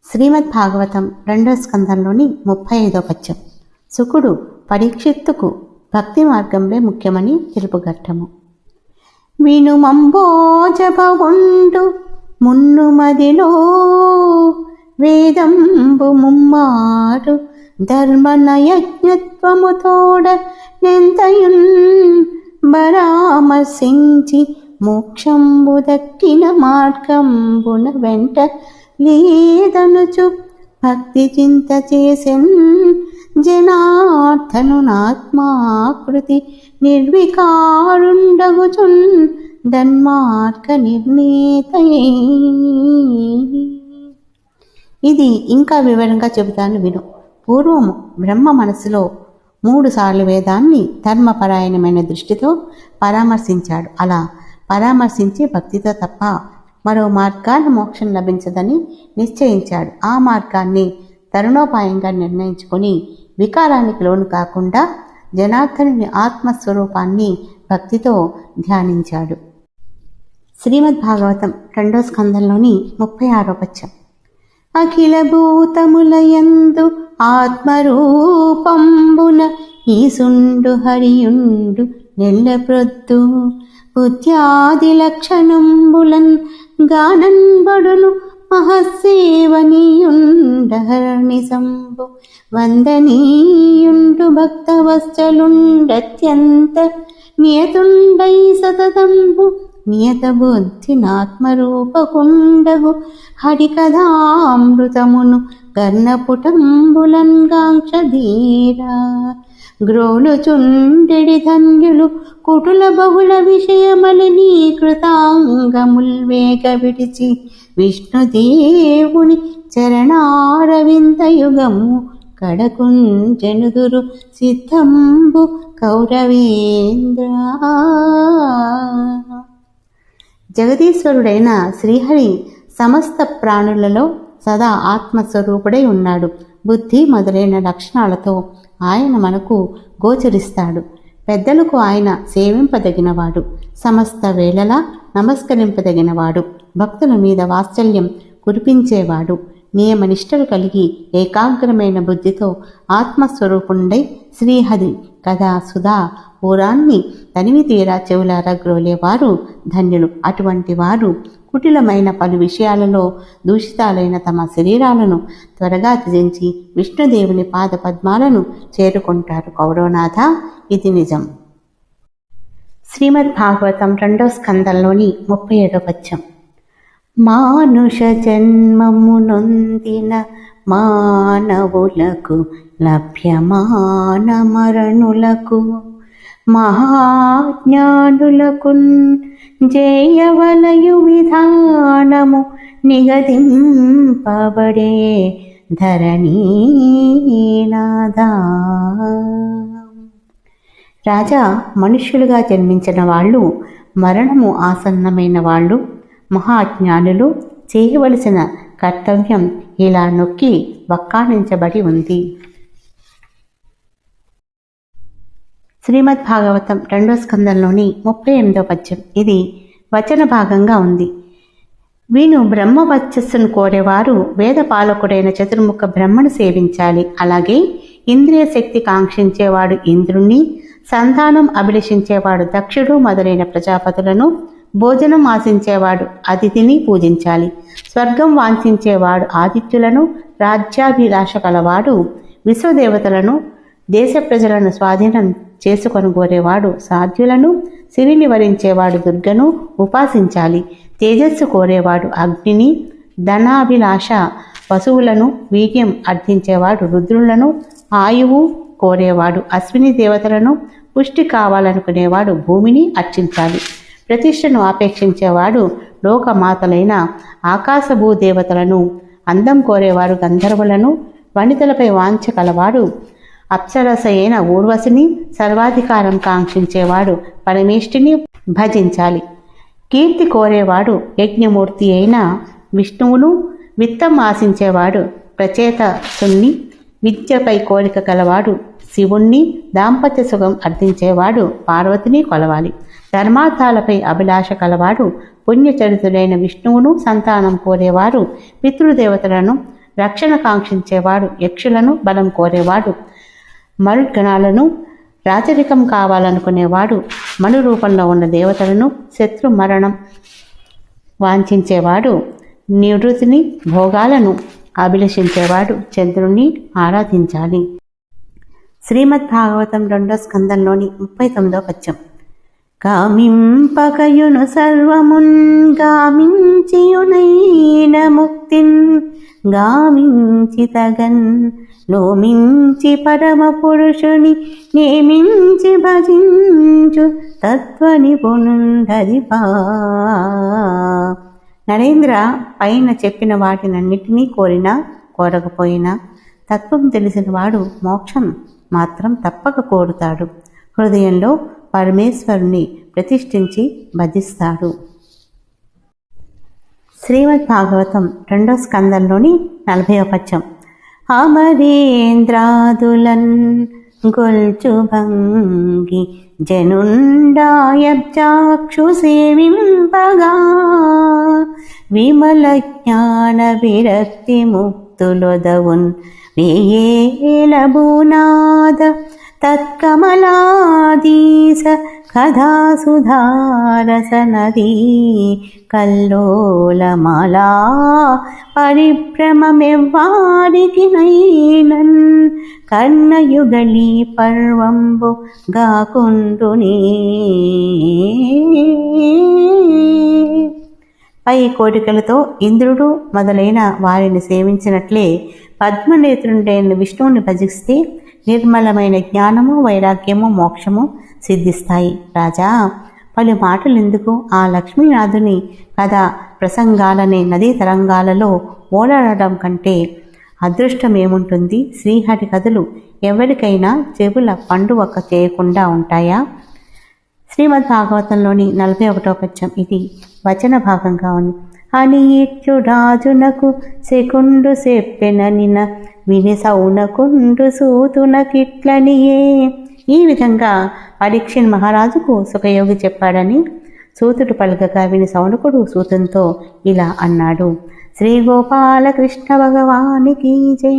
శ్రీమద్ భాగవతం 2వ స్కంధంలోని 35వ పద్యం. శుకుడు పరీక్షిత్తుకు భక్తి మార్గంలో ముఖ్యమని తెలుపుగట్టము. వినుమంబోజపవుండు మున్నుమదిలో వేదంబు ముమ్మారు ధర్మనయజ్ఞత్వము తోడ నెంతయున్ పరామర్శించి మోక్షంబు దక్కిన మార్గంబున వెంట లేదనుచు భక్తి చింత చేసెన్ జనార్దను నాత్మాకృతి నిర్వికారుండగుచున్ ధన్మార్గ నిర్ణేతయే. ఇది ఇంకా వివరంగా చెబుతాను విను. పూర్వము బ్రహ్మ మనసులో 3 సార్లు వేదాన్ని ధర్మపరాయణమైన దృష్టితో పరామర్శించాడు. అలా పరామర్శించి భక్తితో తప్ప మరో మార్గాన్ని మోక్షం లభించదని నిశ్చయించాడు. ఆ మార్గాన్ని తరుణోపాయంగా నిర్ణయించుకొని వికారానికి లోను కాకుండా జనార్దనుని ఆత్మస్వరూపాన్ని భక్తితో ధ్యానించాడు. శ్రీమద్ భాగవతం 2వ స్కంధంలోని 36వ పద్యం. అఖిల భూతములయందు ఆత్మరూపంబున ఈసుండు హరియుండు నెల్లప్రొద్దు బుద్ధ్యాది లక్షణంబులన్ గానంబడును మహస్సేవనీయుండహర్నిశంబు వందనీయుండు భక్తవత్సలుండత్యంత నియతుండై సతతంబు నియత బుద్ధినాత్మరూపకుండగు హరికథామృతమును గర్ణపుటంబులంగాంక్షధీరా గ్రోలుచుండెడి ధన్యులు కుటుల బహుళ విషయమలినీకృతాంగముల్వేగ విడిచి విష్ణుదేవుని చరణారవిందయుగము కడకుంజనుదురు సిద్ధంబు కౌరవేంద్ర. జగదీశ్వరుడైన శ్రీహరి సమస్త ప్రాణులలో సదా ఆత్మస్వరూపుడై ఉన్నాడు. బుద్ధి మొదలైన లక్షణాలతో ఆయన మనకు గోచరిస్తాడు. పెద్దలకు ఆయన సేవింపదగినవాడు, సమస్త వేళలా నమస్కరింపదగినవాడు, భక్తుల మీద వాత్సల్యం కురిపించేవాడు, నియమనిష్టలు కలిగి ఏకాగ్రమైన బుద్ధితో ఆత్మస్వరూపుండై శ్రీహరి కథా సుధా పూరాన్ని తనివి తీరా చెవులారా గ్రోలేవారు ధన్యులు. అటువంటి వారు కుటిలమైన పలు విషయాలలో దూషితాలైన తమ శరీరాలను త్వరగా త్యజించి విష్ణుదేవుని పాద పద్మాలను చేరుకుంటారు. కౌరవనాథ, ఇది నిజం. శ్రీమద్ భాగవతం 2వ స్కంధంలోని 37వ పద్యం. మానుష జన్మము నొందిన మానవులకు లభ్యమాన మరణులకు మహాజ్ఞానులకున్ జయవలయు విధానము నిగదింపబడే ధరణీనాథా. రాజా, మనుష్యులుగా జన్మించిన వాళ్ళు, మరణము ఆసన్నమైన వాళ్ళు, మహాజ్ఞానులు చేయవలసిన కర్తవ్యం ఇలా నొక్కి వక్కాణించబడి ఉంది. శ్రీమద్ భాగవతం 2వ స్కంధంలోని 38వ పద్యం. ఇది వచన భాగంగా ఉంది. వీను బ్రహ్మవచ్చస్సును కోరేవారు వేద పాలకుడైన చతుర్ముఖ బ్రహ్మను సేవించాలి. అలాగే ఇంద్రియ శక్తి కాంక్షించేవాడు ఇంద్రుణ్ణి, సంతానం అభిలషించేవాడు దక్షుడు మొదలైన ప్రజాపతులను, భోజనం ఆశించేవాడు అతిథిని పూజించాలి. స్వర్గం వాంఛించేవాడు ఆదిత్యులను, రాజ్యాభిలాష కలవాడు విశ్వదేవతలను, దేశ ప్రజలను స్వాధీనం చేసుకొని కోరేవాడు సాధ్యులను, సిరిని వరించేవాడు దుర్గను ఉపాసించాలి. తేజస్సు కోరేవాడు అగ్నిని, ధనాభిలాష పశువులను, వీర్యం అర్థించేవాడు రుద్రులను, ఆయువు కోరేవాడు అశ్విని దేవతలను, పుష్టి కావాలనుకునేవాడు భూమిని అర్చించాలి. ప్రతిష్టను ఆపేక్షించేవాడు లోకమాతలైన ఆకాశ భూదేవతలను, అందం కోరేవాడు గంధర్వులను, వనితలపై వాంఛ కలవాడు అప్సరస అయిన ఊర్వశిని, సర్వాధికారం కాంక్షించేవాడు పరమేష్ఠిని భజించాలి. కీర్తి కోరేవాడు యజ్ఞమూర్తి అయిన విష్ణువును, విత్తం ఆశించేవాడు ప్రచేతసుని, విద్యపై కోరిక కలవాడు శివుణ్ణి, దాంపత్య సుఖం అర్థించేవాడు పార్వతిని కొలవాలి. ధర్మార్థాలపై అభిలాష కలవాడు పుణ్యచరితుడైన విష్ణువును, సంతానం కోరేవారు పితృదేవతలను, రక్షణ కాంక్షించేవాడు, యక్షులను బలం కోరేవాడు, మరుద్గణాలను రాజరికం కావాలనుకునేవాడు, మను రూపంలో ఉన్న దేవతలను శత్రు మరణం వాంఛించేవాడు, నివృత్తిని భోగాలను అభిలషించేవాడు చంద్రుణ్ణి ఆరాధించాలి. శ్రీమద్ భాగవతం 2వ స్కందంలోని 39వ పద్యం. కామింపకయును సర్వమున్ గామించియునైన ముక్తిన్ గామించి తగన్ నోమించి పరమ పురుషుని నేమించి భజించు తత్వనిపుణుండరిపా. నరేంద్ర, పైన చెప్పిన వాటినన్నిటినీ కోరినా కోరకపోయినా తత్వం తెలిసిన వాడు మోక్షం మాత్రం తప్పక కోరుతాడు. హృదయంలో పరమేశ్వరుని ప్రతిష్ఠించి భజిస్తాడు. శ్రీమద్ భాగవతం 2వ స్కందంలోని 40వ పద్యం. అమరేంద్రాదులన్ గొల్చు భంగి జనుండాయబ్జాక్షు సేవింపగా విమల జ్ఞాన విరక్తి ముక్తులొదవున్ వేయేలబునాద తత్కమలాదీస కథాసుధారస నదీ కల్లోలమాలా పరిభ్రమమెవ్వారికి నైనన్ కర్ణయుగళీ పర్వంబు గాకుండునే. పై కోరికలతో ఇంద్రుడు మొదలైన వారిని సేవించినట్లే పద్మనేత్రుడైన విష్ణువుని భజిస్తే నిర్మలమైన జ్ఞానము, వైరాగ్యము, మోక్షము సిద్ధిస్తాయి. రాజా, పలు మాటలెందుకు? ఆ లక్ష్మీనాథుని కథ ప్రసంగాలనే నదీ తరంగాలలో ఓలాడడం కంటే అదృష్టం ఏముంటుంది? శ్రీహరి కథలు ఎవరికైనా చెవుల పండువక్క చేయకుండా ఉంటాయా? శ్రీమద్ భాగవతంలోని 41వ పద్యం. ఇది వచన భాగంగా ఉంది. అని ఇట్లు రాజునకు శకుండు చెప్పెననిన విని సౌనకుండు సూతునకిట్లనియే. ఈ విధంగా పరీక్షణ్ మహారాజుకు సుఖయోగి చెప్పాడని సూతుడు పలుకగా విని సౌనకుడు సూతంతో ఇలా అన్నాడు. శ్రీ గోపాలకృష్ణ భగవానికి జై.